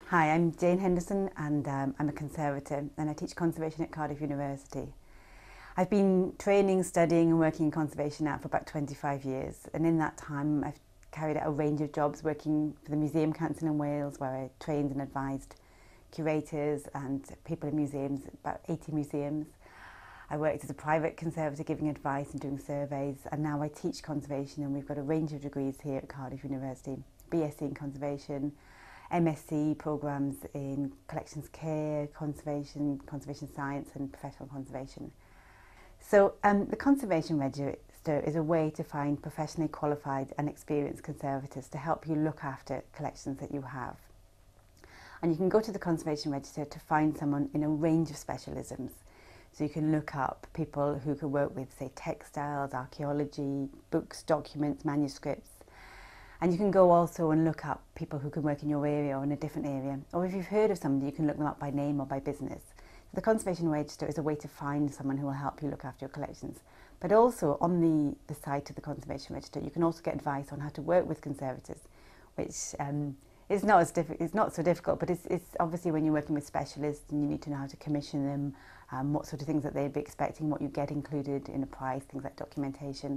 Hi, I'm Jane Henderson and I'm a conservator and I teach conservation at Cardiff University. I've been training, studying and working in conservation now for about 25 years, and in that time I've carried out a range of jobs working for the Museum Council in Wales, where I trained and advised curators and people in museums, about 80 museums. I worked as a private conservator giving advice and doing surveys, and now I teach conservation, and we've got a range of degrees here at Cardiff University: BSc in conservation, MSc programmes in collections care, conservation science and professional conservation. So the Conservation Register is a way to find professionally qualified and experienced conservators to help you look after collections that you have. And you can go to the Conservation Register to find someone in a range of specialisms. So you can look up people who can work with, say, textiles, archaeology, books, documents, manuscripts. And you can go also and look up people who can work in your area or in a different area. Or if you've heard of somebody, you can look them up by name or by business. So the Conservation Register is a way to find someone who will help you look after your collections. But also on the site of the Conservation Register, you can also get advice on how to work with conservators, which is not so difficult, but it's obviously when you're working with specialists and you need to know how to commission them, what sort of things that they'd be expecting, what you get included in a price, things like documentation.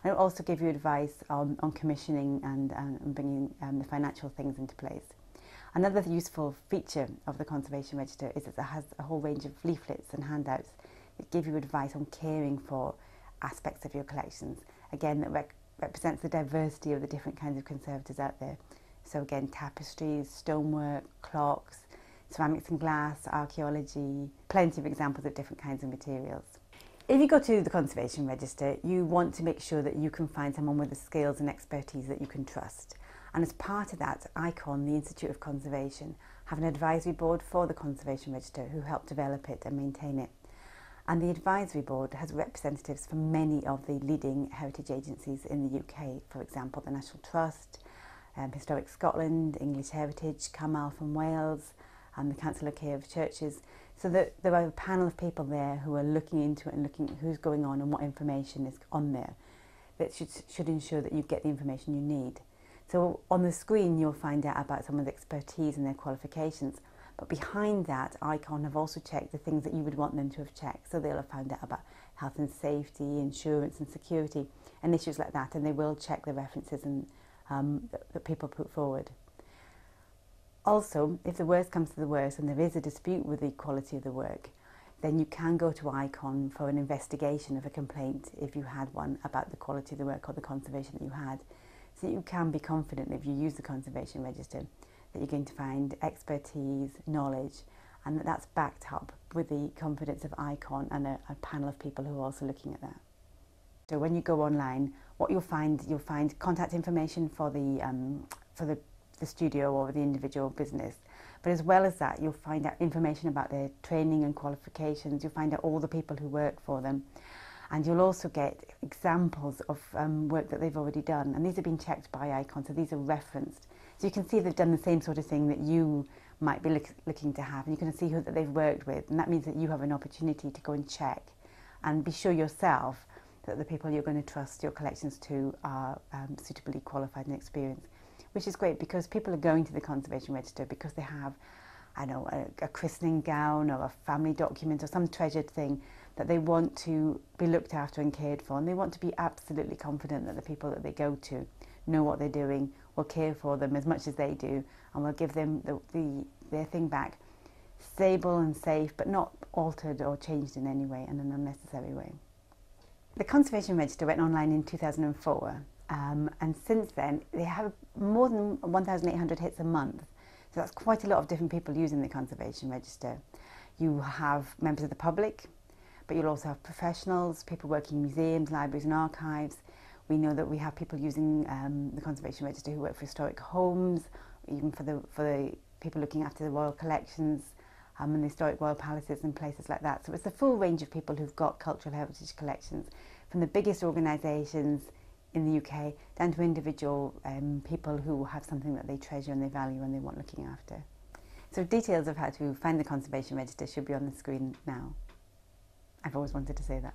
And it'll also give you advice on commissioning and bringing the financial things into place. Another useful feature of the Conservation Register is that it has a whole range of leaflets and handouts that give you advice on caring for aspects of your collections. Again, that represents the diversity of the different kinds of conservators out there. So again, tapestries, stonework, clocks, ceramics and glass, archaeology, plenty of examples of different kinds of materials. If you go to the Conservation Register, you want to make sure that you can find someone with the skills and expertise that you can trust. And as part of that, ICON, the Institute of Conservation, have an advisory board for the Conservation Register who help develop it and maintain it. And the advisory board has representatives from many of the leading heritage agencies in the UK, for example, the National Trust, Historic Scotland, English Heritage, CAMAL from Wales, and the Council of Care of Churches. So that there are a panel of people there who are looking into it and looking at who's going on and what information is on there that should ensure that you get the information you need. So on the screen you'll find out about someone's expertise and their qualifications, but behind that, ICON have also checked the things that you would want them to have checked. So they'll have found out about health and safety, insurance and security and issues like that, and they will check the references and that people put forward. Also, if the worst comes to the worst and there is a dispute with the quality of the work, then you can go to ICON for an investigation of a complaint if you had one about the quality of the work or the conservation that you had. So you can be confident if you use the Conservation Register that you're going to find expertise, knowledge, and that's backed up with the confidence of ICON and a panel of people who are also looking at that. So when you go online, what you'll find contact information for the studio or the individual business. But as well as that, you'll find out information about their training and qualifications. You'll find out all the people who work for them. And you'll also get examples of work that they've already done. And these have been checked by ICON, so these are referenced. So you can see they've done the same sort of thing that you might be looking to have. And you can see who that they've worked with. And that means that you have an opportunity to go and check and be sure yourself that the people you're going to trust your collections to are suitably qualified and experienced. Which is great because people are going to the Conservation Register because they have, I know, a christening gown or a family document or some treasured thing that they want to be looked after and cared for, and they want to be absolutely confident that the people that they go to know what they're doing, will care for them as much as they do, and will give them their thing back stable and safe, but not altered or changed in any way in an unnecessary way. The Conservation Register went online in 2004. And since then, they have more than 1,800 hits a month. So that's quite a lot of different people using the Conservation Register. You have members of the public, but you'll also have professionals, people working in museums, libraries and archives. We know that we have people using the Conservation Register who work for historic homes, even for the people looking after the royal collections and the historic royal palaces and places like that. So it's a full range of people who've got cultural heritage collections, from the biggest organisations in the UK down to individual people who have something that they treasure and they value and they want looking after. So details of how to find the Conservation Register should be on the screen now. I've always wanted to say that.